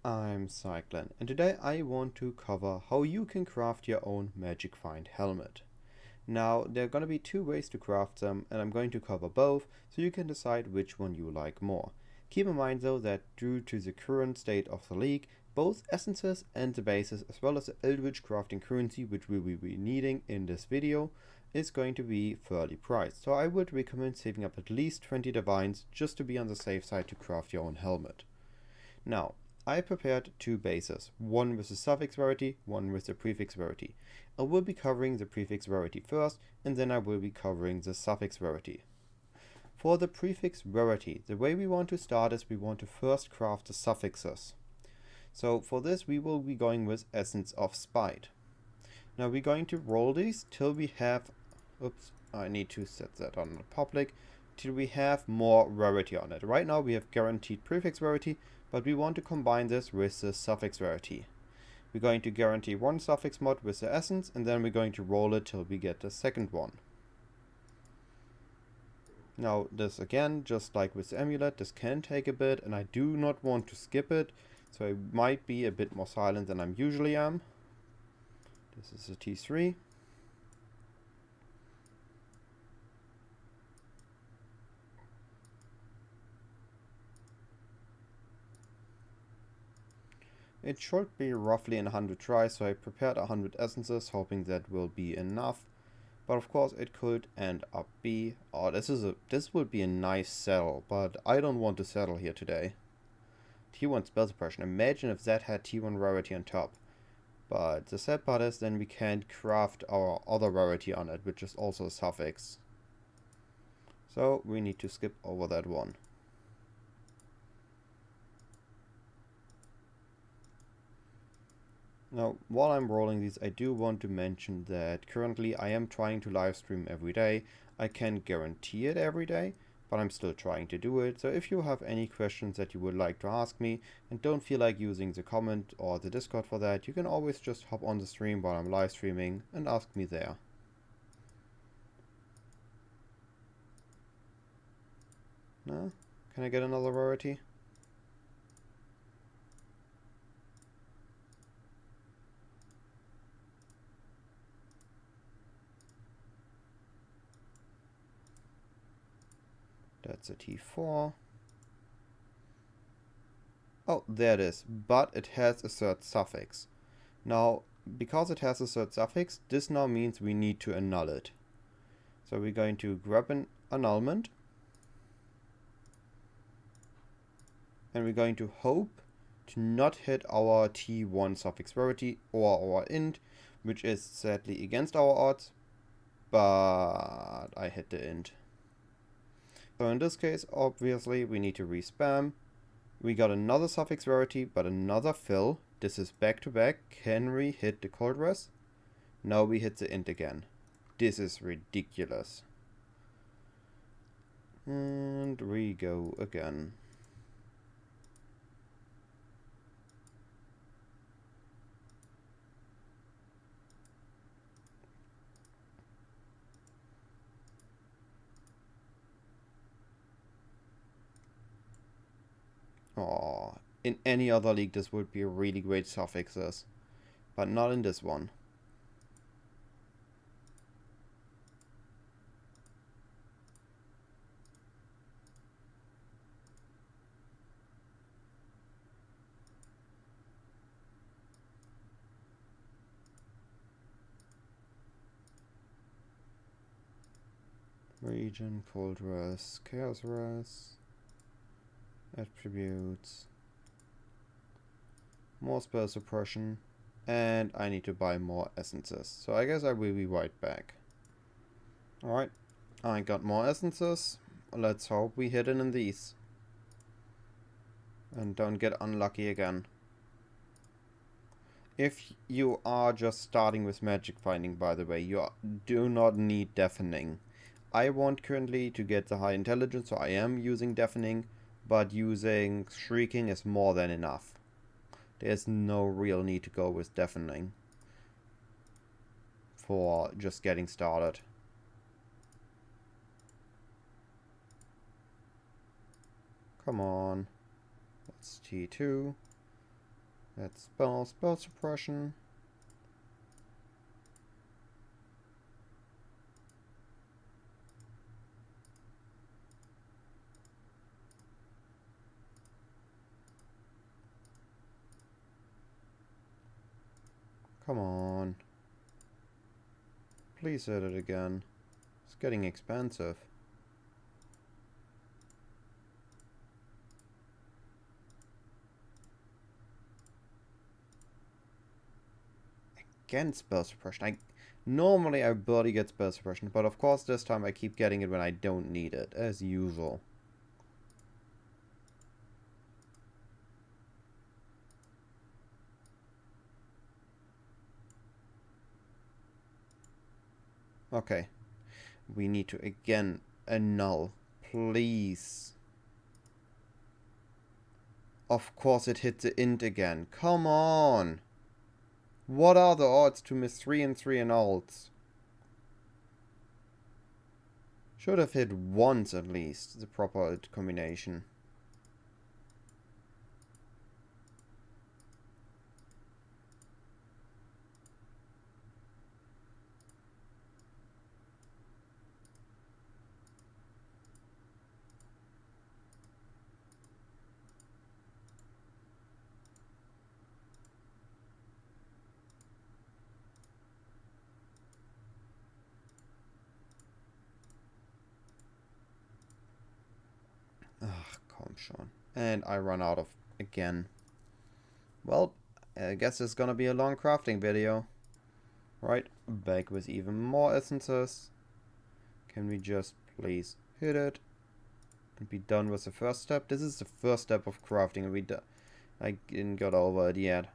I'm Cyclon, and today I want to cover how you can craft your own Magic Find helmet. Now, there are going to be two ways to craft them, and I'm going to cover both, so you can decide which one you like more. Keep in mind though that due to the current state of the league, both essences and the bases, as well as the Eldritch crafting currency, which we will be needing in this video, is going to be fairly priced. So I would recommend saving up at least 20 divines just to be on the safe side to craft your own helmet. Now, I prepared two bases, one with the suffix rarity, one with the prefix rarity. I will be covering the prefix rarity first, and then I will be covering the suffix rarity. For the prefix rarity, the way we want to start is we want to first craft the suffixes. So for this we will be going with Essence of Spite. Now we're going to roll these till we have, oops, I need to set that on the public, till we have more rarity on it. Right now we have guaranteed prefix rarity, but we want to combine this with the suffix rarity. We're going to guarantee one suffix mod with the essence, and then we're going to roll it till we get the second one. Now this again, just like with the amulet, this can take a bit, and I do not want to skip it, so I might be a bit more silent than I usually am. This is a T3. It should be roughly in 100 tries, so I prepared 100 essences, hoping that will be enough. But of course it could end up be, oh, this would be a nice settle, but I don't want to settle here today. T1 spell suppression, imagine if that had T1 rarity on top. But the sad part is then we can't craft our other rarity on it, which is also a suffix. So we need to skip over that one. Now, while I'm rolling these, I do want to mention that currently I am trying to live stream every day. I can't guarantee it every day, but I'm still trying to do it. So if you have any questions that you would like to ask me and don't feel like using the comment or the Discord for that, you can always just hop on the stream while I'm live streaming and ask me there. No? Can I get another rarity? That's a T4. Oh, there it is. But it has a third suffix. Now, because it has a third suffix, this now means we need to annul it. So we're going to grab an annulment. And we're going to hope to not hit our T1 suffix rarity or our int, which is sadly against our odds. But I hit the int. So in this case, obviously, we need to respam. We got another suffix rarity, but another fill. This is back to back. Can we hit the cold res? Now we hit the int again. This is ridiculous. And we go again. Oh, in any other league this would be a really great suffixes, but not in this one. Region, cold res, chaos res. Attributes, more spell suppression, and I need to buy more essences. So I guess I will be right back. Alright, I got more essences. Let's hope we hit it in these. And don't get unlucky again. If you are just starting with magic finding, by the way, you do not need deafening. I want currently to get the high intelligence, so I am using deafening. But using shrieking is more than enough. There's no real need to go with deafening for just getting started. Come on. That's T2. That's spell suppression. Come on. Please hit it again. It's getting expensive. Again, spell suppression. Normally I barely get spell suppression, but of course this time I keep getting it when I don't need it, as usual. Okay. We need to again annul. Please. Of course it hit the int again. Come on. What are the odds to miss 3 and 3 annuls? Should have hit once at least, the proper combination. Come on. And I run out of again. Well, I guess it's gonna be a long crafting video. Right, back with even more essences. Can we just please hit it and be done with the first step? This is the first step of crafting and I didn't get over it yet.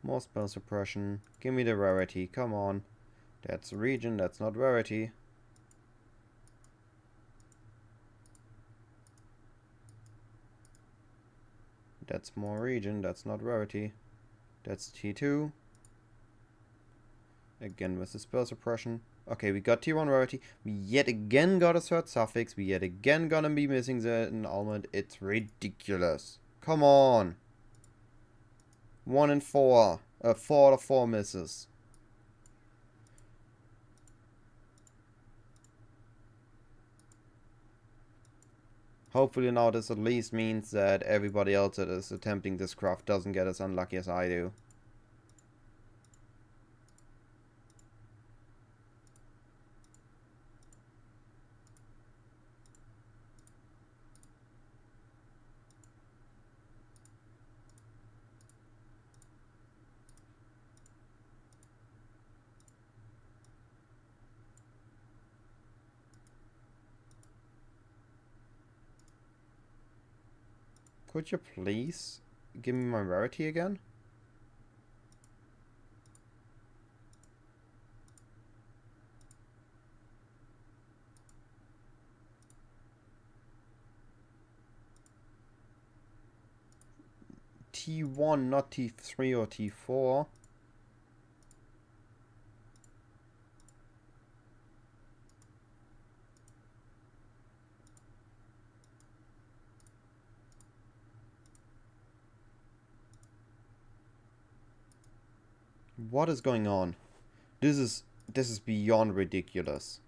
More spell suppression. Give me the rarity, come on. That's region, that's not rarity. That's more region, that's not rarity. That's T2. Again with the spell suppression. Okay, we got T1 rarity. We yet again got a third suffix. We yet again gonna be missing the annulment. It's ridiculous. Come on. 1 and 4. 4 out of 4 misses. Hopefully now this at least means that everybody else that is attempting this craft doesn't get as unlucky as I do. Could you please give me my rarity again? T1, not T3 or T4. What is going on? This is beyond ridiculous.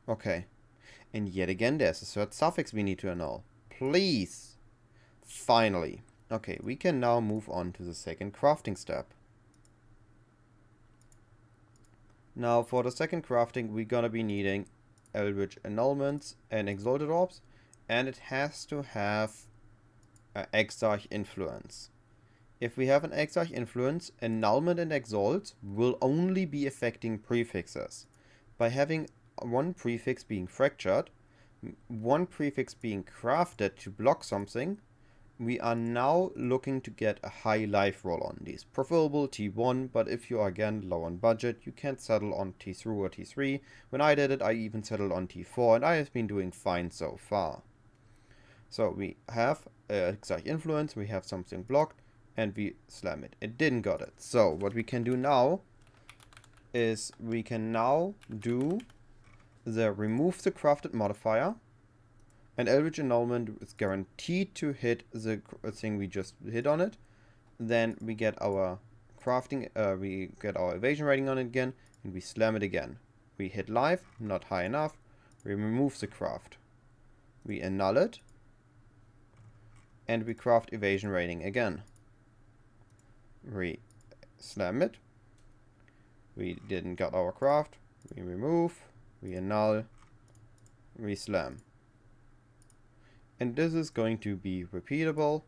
Okay. And yet again there's a third suffix we need to annul. Please. Finally. Okay, we can now move on to the second crafting step. Now for the second crafting we're gonna be needing Eldritch annulments and exalted orbs, and it has to have an Exarch influence. If we have an Exarch influence, annulment and exalt will only be affecting prefixes. By having one prefix being fractured, one prefix being crafted to block something, we are now looking to get a high life roll on these. Preferable T1, but if you are again low on budget, you can settle on T2 or T3. When I did it, I even settled on T4, and I have been doing fine so far. So we have Exarch influence, we have something blocked, and we slam it. It didn't got it. So what we can do now is we can now do the remove the crafted modifier, and Eldritch Annulment is guaranteed to hit the thing we just hit on it. Then we get our crafting, we get our evasion rating on it again, and we slam it again. We hit live, not high enough, we remove the craft. We annul it, and we craft evasion rating again. We slam it, we didn't get our craft, we remove, we annul, we slam. And this is going to be repeatable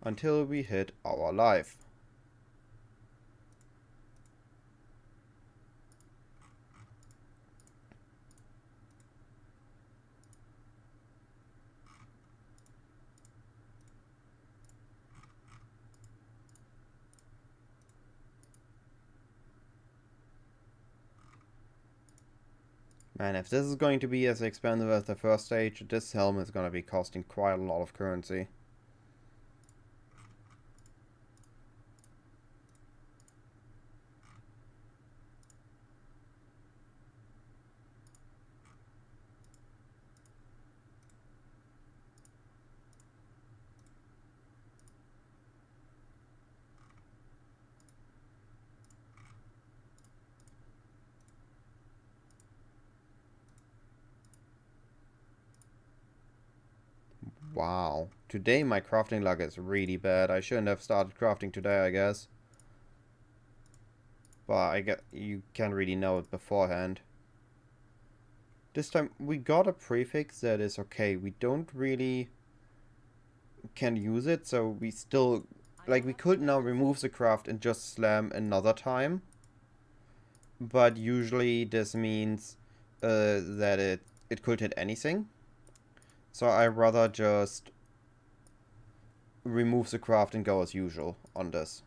until we hit our life. Man, if this is going to be as expensive as the first stage, this helmet is going to be costing quite a lot of currency. Wow. Today my crafting luck is really bad. I shouldn't have started crafting today, I guess. But you can't really know it beforehand. This time we got a prefix that is okay. We don't really can use it, so we still, like, we could now remove the craft and just slam another time. But usually this means that it could hit anything. So I rather just remove the craft and go as usual on this.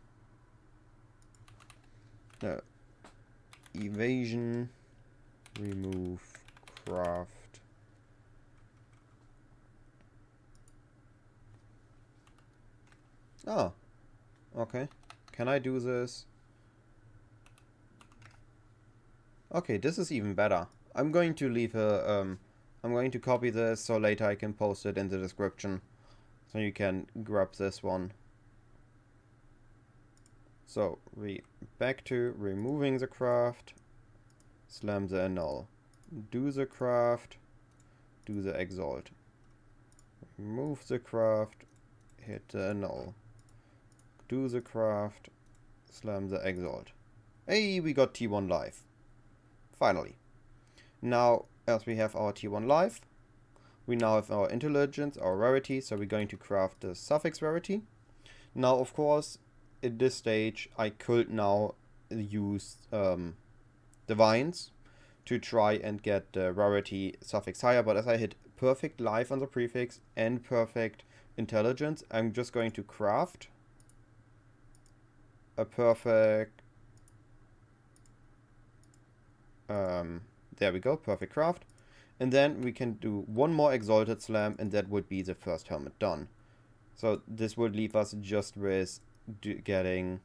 Evasion, remove craft. Oh, okay. Can I do this? Okay, this is even better. I'm going to leave a I'm going to copy this so later I can post it in the description. So you can grab this one. So we back to removing the craft, slam the annul, do the craft, do the exalt, remove the craft, hit the annul, do the craft, slam the exalt. Hey, we got T1 live. Finally. Now, as we have our T1 live, we now have our intelligence, our rarity, so we're going to craft the suffix rarity. Now, of course, at this stage, I could now use divines to try and get the rarity suffix higher, but as I hit perfect live on the prefix and perfect intelligence, I'm just going to craft a perfect, there we go, perfect craft. And then we can do one more exalted slam, and that would be the first helmet done. So this would leave us just with getting,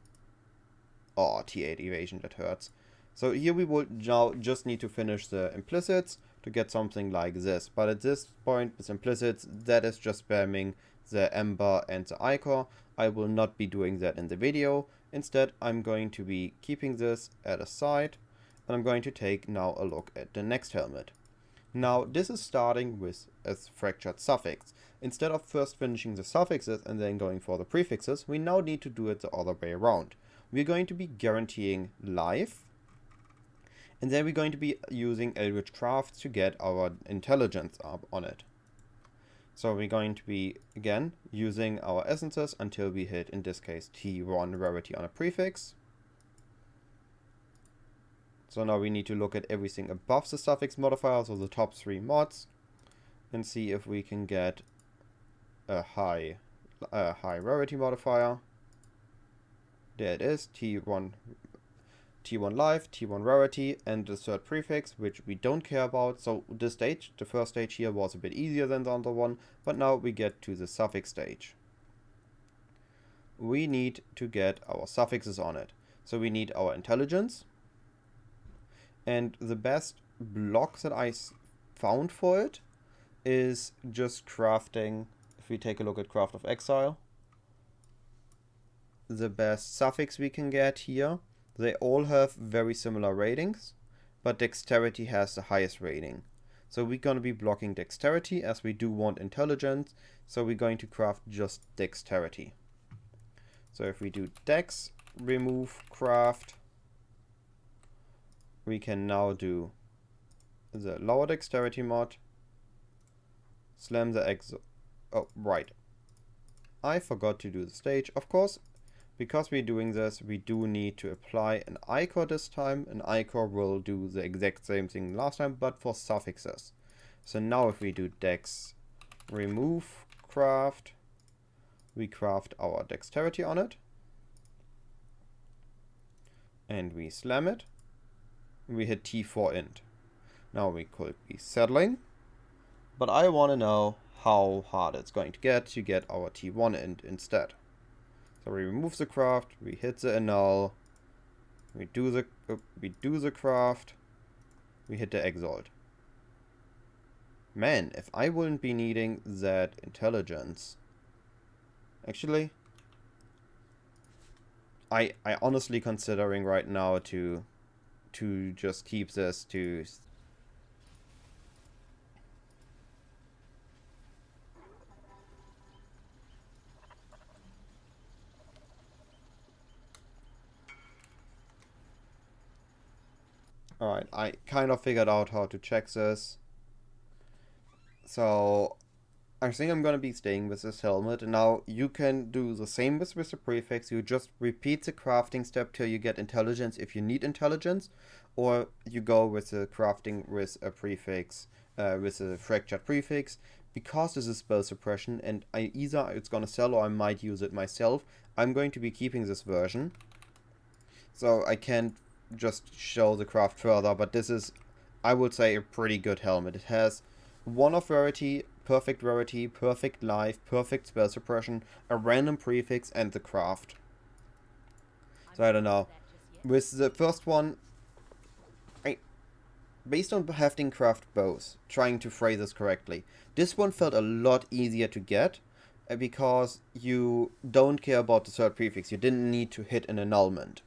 oh, T8 evasion, that hurts. So here we would now just need to finish the implicits to get something like this. But at this point with implicits, that is just spamming the ember and the ichor. I will not be doing that in the video. Instead, I'm going to be keeping this at a side, and I'm going to take now a look at the next helmet. Now, this is starting with a fractured suffix. Instead of first finishing the suffixes and then going for the prefixes, we now need to do it the other way around. We're going to be guaranteeing life, and then we're going to be using Eldritch Craft to get our intelligence up on it. So we're going to be, again, using our essences until we hit, in this case, T1 rarity on a prefix. So now we need to look at everything above the suffix modifier, so the top 3 mods, and see if we can get a high rarity modifier. There it is, T1 life, T1 rarity, and the third prefix, which we don't care about. So this stage, the first stage here, was a bit easier than the other one, but now we get to the suffix stage. We need to get our suffixes on it. So we need our intelligence. And the best block that I found for it is just crafting. If we take a look at Craft of Exile, the best suffix we can get here, they all have very similar ratings, but dexterity has the highest rating. So we're going to be blocking dexterity as we do want intelligence, so we're going to craft just dexterity. So if we do dex, remove craft, we can now do the lower dexterity mod, slam the exo. Oh, right. I forgot to do the stage. Of course, because we're doing this, we do need to apply an ichor this time. An ichor will do the exact same thing last time, but for suffixes. So now if we do dex, remove craft, we craft our dexterity on it. And we slam it. We hit T4 int. Now we could be settling. But I want to know how hard it's going to get our T1 int instead. So we remove the craft, we hit the annul, we do the craft, we hit the exalt. Man, if I wouldn't be needing that intelligence. Actually, I honestly considering right now to just keep this to. Alright, I kind of figured out how to check this. So I think I'm gonna be staying with this helmet. And now you can do the same with the prefix. You just repeat the crafting step till you get intelligence if you need intelligence, or you go with the crafting with a prefix, with a fractured prefix. Because this is spell suppression and either it's gonna sell or I might use it myself, I'm going to be keeping this version. So I can't just show the craft further, but this is, I would say, a pretty good helmet. It has 1 of rarity, perfect life, perfect spell suppression, a random prefix, and the craft. So I don't know. With the first one, based on having craft both, trying to phrase this correctly, this one felt a lot easier to get because you don't care about the third prefix. You didn't need to hit an annulment.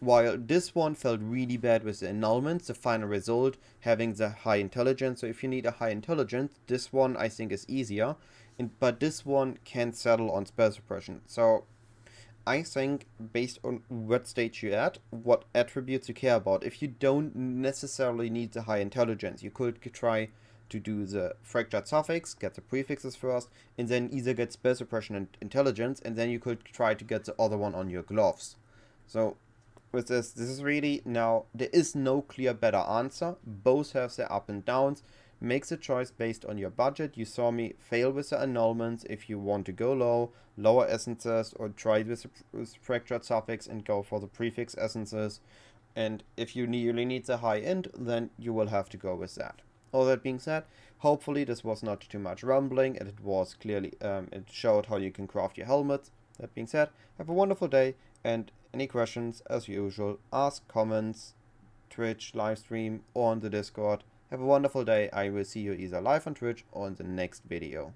While this one felt really bad with the annulments, the final result having the high intelligence. So if you need a high intelligence, this one I think is easier. But this one can settle on spell suppression. So I think based on what stage you're at, what attributes you care about. If you don't necessarily need the high intelligence, you could try to do the fractured suffix, get the prefixes first, and then either get spell suppression and intelligence, and then you could try to get the other one on your gloves. So with this is really, now there is no clear better answer. Both have their up and downs. Make the choice based on your budget. You saw me fail with the annulments. If you want to go low, lower essences, or try with the fractured suffix and go for the prefix essences. And if you really need the high end, then you will have to go with that. All that being said, hopefully this was not too much rambling, and it was clearly, it showed how you can craft your helmets. That being said, have a wonderful day, and any questions, as usual, ask, comments, Twitch, livestream, or on the Discord. Have a wonderful day. I will see you either live on Twitch or in the next video.